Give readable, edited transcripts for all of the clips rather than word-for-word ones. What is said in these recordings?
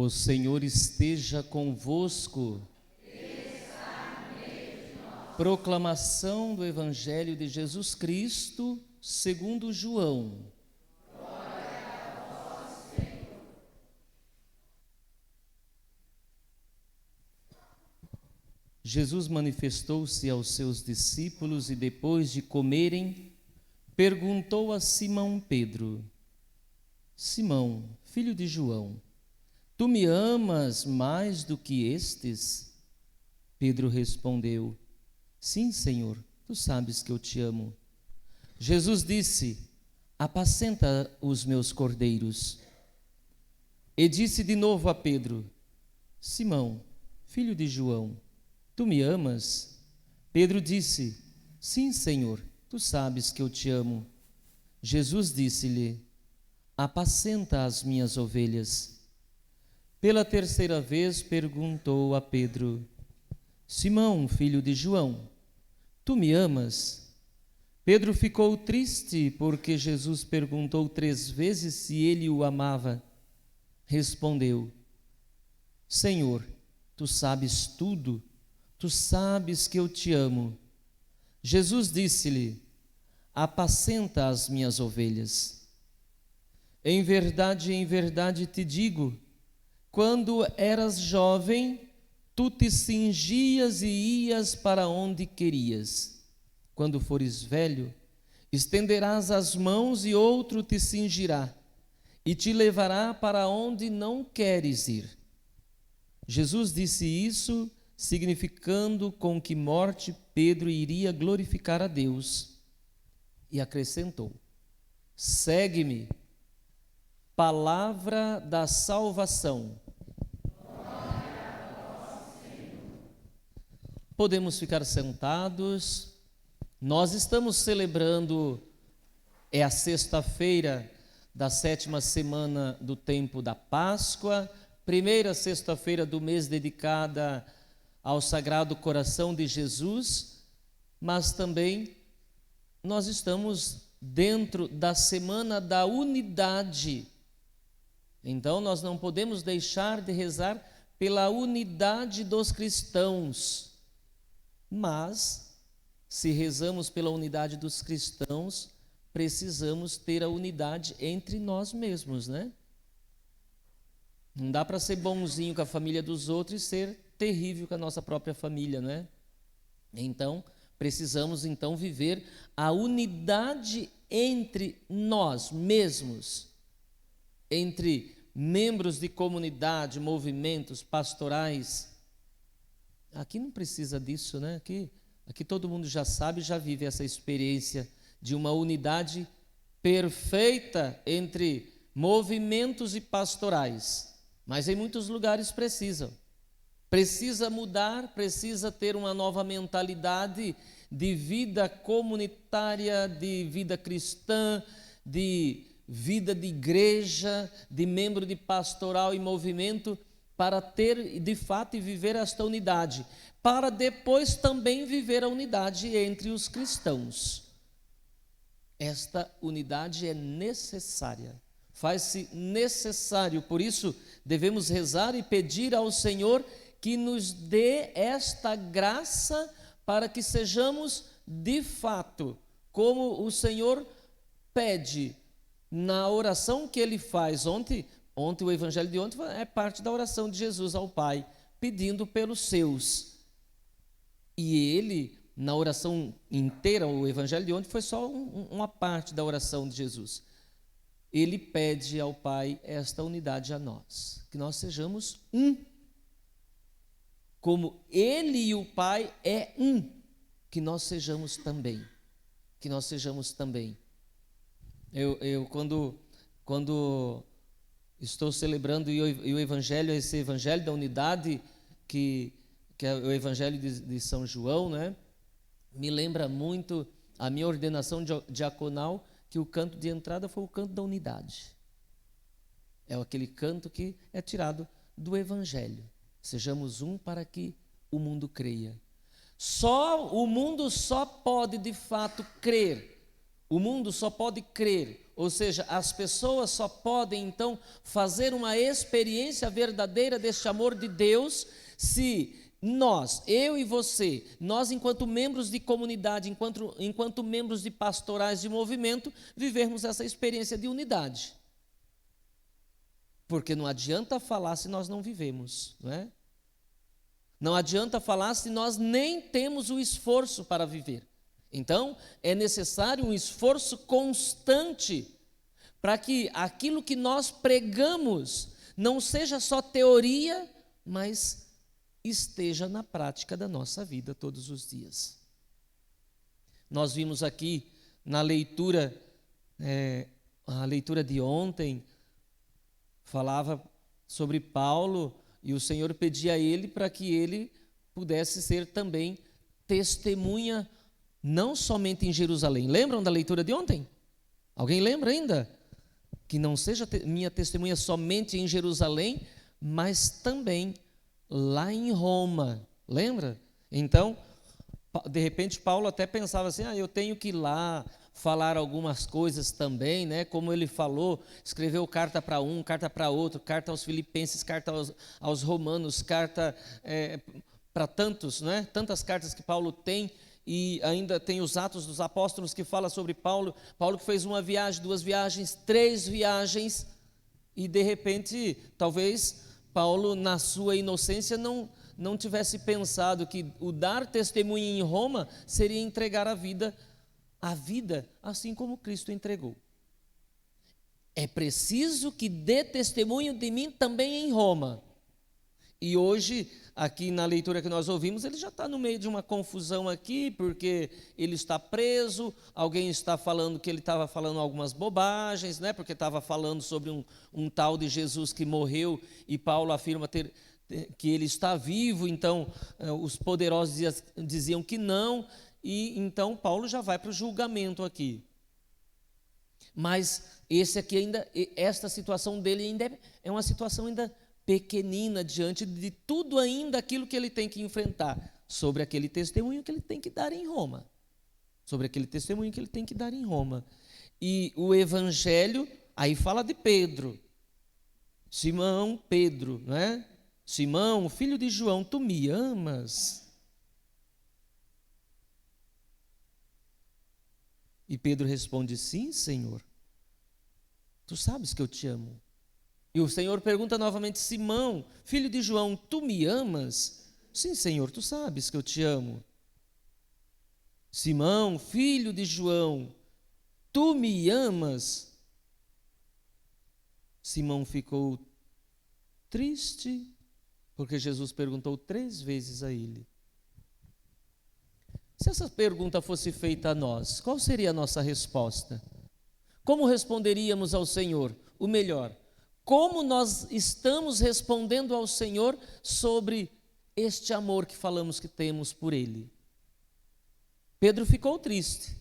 O Senhor esteja convosco. Proclamação do Evangelho de Jesus Cristo, segundo João. Jesus manifestou-se aos seus discípulos e, depois de comerem, perguntou a Simão Pedro: Simão, filho de João, tu me amas mais do que estes? Pedro respondeu: Sim, Senhor, tu sabes que eu te amo. Jesus disse: Apacenta os meus cordeiros. E disse de novo a Pedro: Simão, filho de João, tu me amas? Pedro disse: Sim, Senhor, tu sabes que eu te amo. Jesus disse-lhe: Apacenta as minhas ovelhas. Pela terceira vez perguntou a Pedro: Simão, filho de João, tu me amas? Pedro ficou triste porque Jesus perguntou 3 vezes se ele o amava. Respondeu: Senhor, tu sabes tudo, tu sabes que eu te amo. Jesus disse-lhe: Apacenta as minhas ovelhas. Em verdade te digo, quando eras jovem, tu te cingias e ias para onde querias. Quando fores velho, estenderás as mãos e outro te cingirá e te levará para onde não queres ir. Jesus disse isso, significando com que morte Pedro iria glorificar a Deus. E acrescentou: Segue-me. Palavra da salvação. Podemos ficar sentados. Nós estamos celebrando, é a sexta-feira da 7ª semana do tempo da Páscoa, primeira sexta-feira do mês dedicada ao Sagrado Coração de Jesus, mas também nós estamos dentro da semana da unidade. Então nós não podemos deixar de rezar pela unidade dos cristãos. Mas, se rezamos pela unidade dos cristãos, precisamos ter a unidade entre nós mesmos, né? Não dá para ser bonzinho com a família dos outros e ser terrível com a nossa própria família, né? Então, precisamos viver a unidade entre nós mesmos, entre membros de comunidade, movimentos pastorais. Aqui não precisa disso, né? Aqui todo mundo já sabe, já vive essa experiência de uma unidade perfeita entre movimentos e pastorais. Mas em muitos lugares precisa mudar, precisa ter uma nova mentalidade de vida comunitária, de vida cristã, de vida de igreja, de membro de pastoral e movimento, para ter de fato e viver esta unidade, para depois também viver a unidade entre os cristãos. Esta unidade é necessária, faz-se necessário, por isso devemos rezar e pedir ao Senhor que nos dê esta graça para que sejamos de fato, como o Senhor pede na oração que ele faz. Ontem o evangelho de ontem é parte da oração de Jesus ao Pai, pedindo pelos seus. E ele, na oração inteira, o evangelho de ontem foi só uma parte da oração de Jesus. Ele pede ao Pai esta unidade a nós, que nós sejamos um. Como ele e o Pai é um, que nós sejamos também. Que nós sejamos também. Eu quando estou celebrando o evangelho, esse evangelho da unidade, que é o evangelho de São João, né? Me lembra muito a minha ordenação diaconal, que o canto de entrada foi o canto da unidade. É aquele canto que é tirado do evangelho. Sejamos um para que o mundo creia. O mundo só pode de fato crer. O mundo só pode crer Ou seja, as pessoas só podem então fazer uma experiência verdadeira deste amor de Deus se nós, eu e você, nós enquanto membros de comunidade, enquanto membros de pastorais de movimento, vivermos essa experiência de unidade. Porque não adianta falar se nós não vivemos, não é? Não adianta falar se nós nem temos o esforço para viver. Então, é necessário um esforço constante para que aquilo que nós pregamos não seja só teoria, mas esteja na prática da nossa vida todos os dias. Nós vimos aqui na leitura, a leitura de ontem, falava sobre Paulo, e o Senhor pedia a ele para que ele pudesse ser também testemunha, não somente em Jerusalém. Lembram da leitura de ontem? Alguém lembra ainda? Que não seja minha testemunha somente em Jerusalém, mas também lá em Roma. Lembra? Então, de repente Paulo até pensava assim, eu tenho que ir lá falar algumas coisas também, né? Como ele falou, escreveu carta para um, carta para outro, carta aos Filipenses, carta aos Romanos, carta para tantos, né? Tantas cartas que Paulo tem, e ainda tem os Atos dos Apóstolos que fala sobre Paulo que fez uma viagem, 2 viagens, 3 viagens, e de repente, talvez Paulo, na sua inocência, não tivesse pensado que o dar testemunho em Roma seria entregar a vida assim como Cristo entregou. É preciso que dê testemunho de mim também em Roma. E hoje, aqui na leitura que nós ouvimos, ele já está no meio de uma confusão aqui, porque ele está preso, alguém está falando que ele estava falando algumas bobagens, né? Porque estava falando sobre um tal de Jesus que morreu, e Paulo afirma que ele está vivo, então os poderosos diziam que não, e então Paulo já vai para o julgamento aqui. Mas esta situação dele ainda é uma situação ainda pequenina diante de tudo ainda aquilo que ele tem que enfrentar, sobre aquele testemunho que ele tem que dar em Roma. E o evangelho, aí fala de Pedro. Simão, Pedro, não é? Simão, filho de João, tu me amas? E Pedro responde, sim, Senhor, tu sabes que eu te amo. E o Senhor pergunta novamente, Simão, filho de João, tu me amas? Sim, Senhor, tu sabes que eu te amo. Simão, filho de João, tu me amas? Simão ficou triste, porque Jesus perguntou 3 vezes a ele. Se essa pergunta fosse feita a nós, qual seria a nossa resposta? Como responderíamos ao Senhor? O melhor, como nós estamos respondendo ao Senhor sobre este amor que falamos que temos por Ele? Pedro ficou triste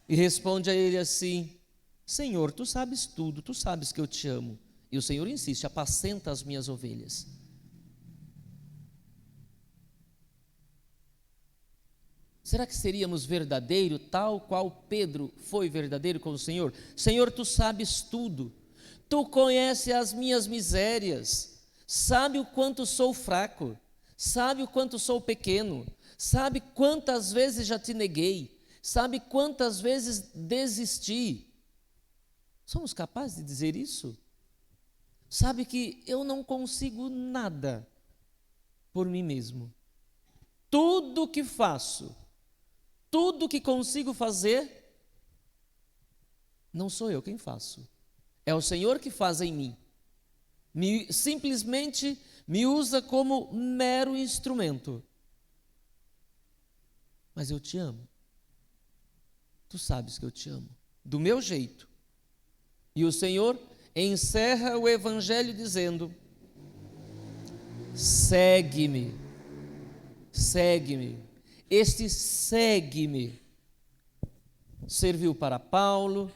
e responde a ele assim, Senhor, tu sabes tudo, tu sabes que eu te amo. E o Senhor insiste, apacenta as minhas ovelhas. Será que seríamos verdadeiros, tal qual Pedro foi verdadeiro com o Senhor? Senhor, tu sabes tudo, tu conheces as minhas misérias, sabe o quanto sou fraco, sabe o quanto sou pequeno, sabe quantas vezes já te neguei, sabe quantas vezes desisti. Somos capazes de dizer isso? Sabe que eu não consigo nada por mim mesmo. Tudo que faço, tudo que consigo fazer, não sou eu quem faço. É o Senhor que faz em mim. Simplesmente me usa como mero instrumento. Mas eu te amo. Tu sabes que eu te amo. Do meu jeito. E o Senhor encerra o Evangelho dizendo, segue-me, segue-me. Este segue-me serviu para Paulo,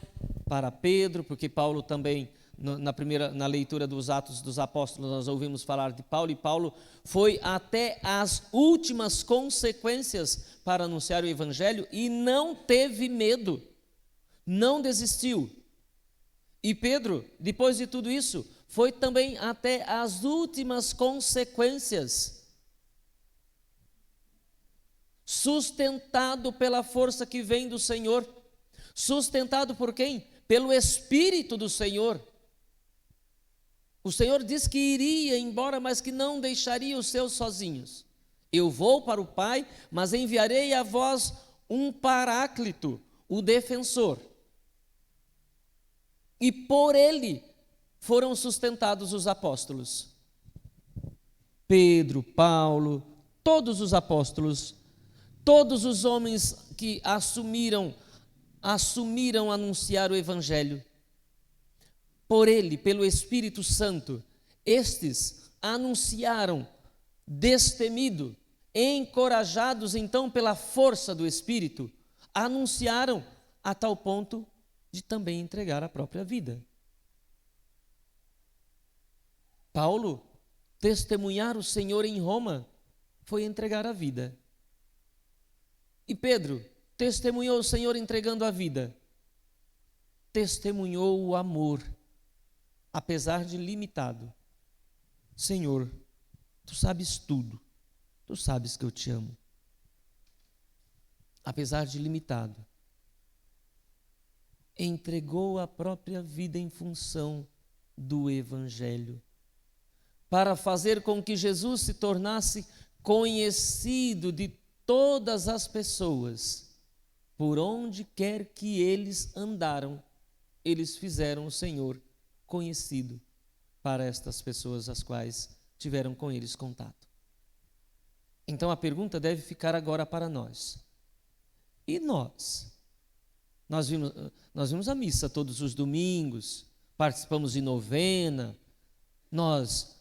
para Pedro, porque Paulo também, na leitura dos Atos dos Apóstolos, nós ouvimos falar de Paulo, e Paulo foi até as últimas consequências para anunciar o Evangelho e não teve medo. não desistiu. E Pedro, depois de tudo isso, foi também até as últimas consequências, sustentado pela força que vem do Senhor. Sustentado por quem? Pelo Espírito do Senhor. O Senhor diz que iria embora, mas que não deixaria os seus sozinhos. Eu vou para o Pai, mas enviarei a vós um Paráclito, o defensor. E por ele foram sustentados os apóstolos. Pedro, Paulo, todos os apóstolos, todos os homens que assumiram anunciar o Evangelho. Por ele, pelo Espírito Santo, estes anunciaram destemido, encorajados então pela força do Espírito, anunciaram a tal ponto de também entregar a própria vida. Paulo, testemunhar o Senhor em Roma, foi entregar a vida. E Pedro, testemunhou o Senhor entregando a vida. Testemunhou o amor, apesar de limitado. Senhor, tu sabes tudo, tu sabes que eu te amo. Apesar de limitado, entregou a própria vida em função do Evangelho, para fazer com que Jesus se tornasse conhecido de todas as pessoas. Por onde quer que eles andaram, eles fizeram o Senhor conhecido para estas pessoas as quais tiveram com eles contato. Então a pergunta deve ficar agora para nós. E nós? Nós vimos a missa todos os domingos, participamos de novena, nós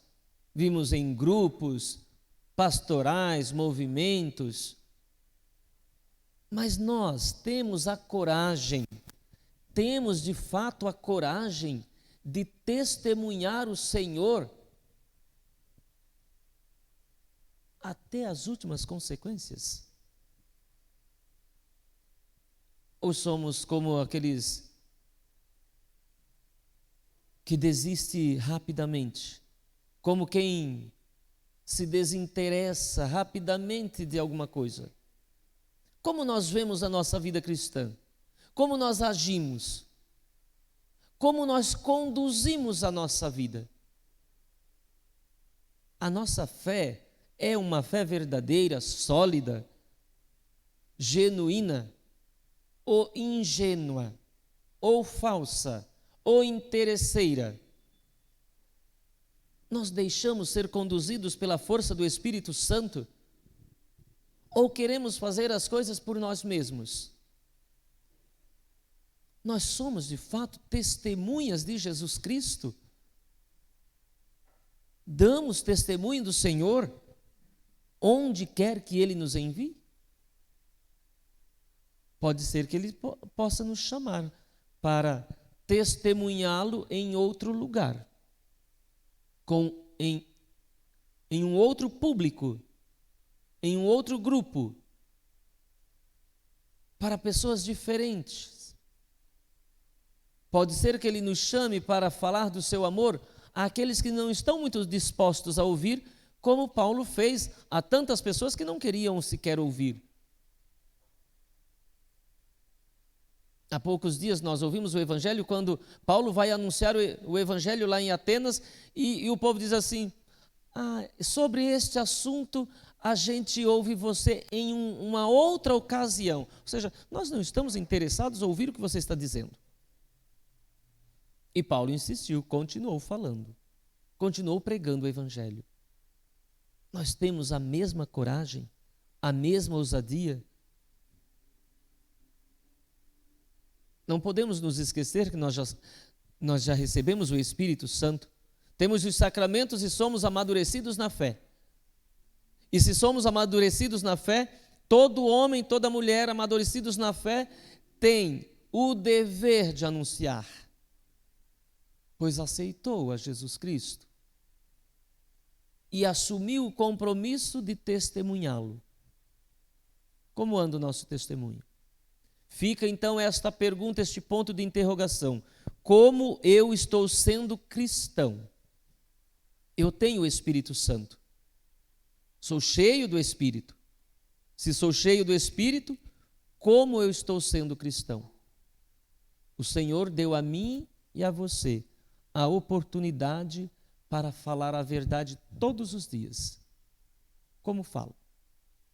vimos em grupos pastorais, movimentos, mas nós temos a coragem, temos de fato a coragem de testemunhar o Senhor até as últimas consequências? Ou somos como aqueles que desistem rapidamente, como quem se desinteressa rapidamente de alguma coisa? Como nós vemos a nossa vida cristã? Como nós agimos? Como nós conduzimos a nossa vida? A nossa fé é uma fé verdadeira, sólida, genuína, ou ingênua, ou falsa, ou interesseira? Nós deixamos ser conduzidos pela força do Espírito Santo? Ou queremos fazer as coisas por nós mesmos? Nós somos, de fato, testemunhas de Jesus Cristo? Damos testemunho do Senhor onde quer que Ele nos envie? Pode ser que Ele possa nos chamar para testemunhá-lo em outro lugar, em um outro público, em um outro grupo, para pessoas diferentes. Pode ser que Ele nos chame para falar do seu amor àqueles que não estão muito dispostos a ouvir, como Paulo fez a tantas pessoas que não queriam sequer ouvir. Há poucos dias nós ouvimos o Evangelho quando Paulo vai anunciar o Evangelho lá em Atenas e o povo diz assim: sobre este assunto a gente ouve você em uma outra ocasião. Ou seja, nós não estamos interessados em ouvir o que você está dizendo. E Paulo insistiu, continuou falando, continuou pregando o Evangelho. Nós temos a mesma coragem, a mesma ousadia. Não podemos nos esquecer que nós já recebemos o Espírito Santo, temos os sacramentos e somos amadurecidos na fé. E se somos amadurecidos na fé, todo homem, toda mulher amadurecidos na fé tem o dever de anunciar, pois aceitou a Jesus Cristo e assumiu o compromisso de testemunhá-lo. Como anda o nosso testemunho? Fica então esta pergunta, este ponto de interrogação: como eu estou sendo cristão? Eu tenho o Espírito Santo, sou cheio do Espírito. Se sou cheio do Espírito, como eu estou sendo cristão? O Senhor deu a mim e a você a oportunidade para falar a verdade todos os dias. Como falo?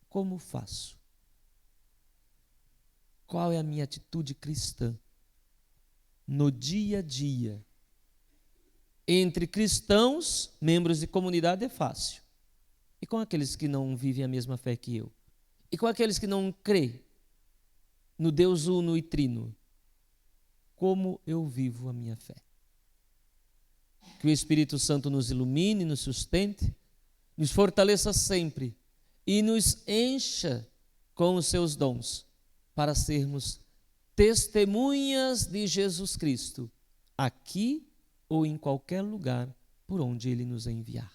Como faço? Qual é a minha atitude cristã no dia a dia? Entre cristãos, membros de comunidade, é fácil. E com aqueles que não vivem a mesma fé que eu? E com aqueles que não creem no Deus uno e trino? Como eu vivo a minha fé? Que o Espírito Santo nos ilumine, nos sustente, nos fortaleça sempre e nos encha com os seus dons para sermos testemunhas de Jesus Cristo, aqui ou em qualquer lugar por onde Ele nos enviar.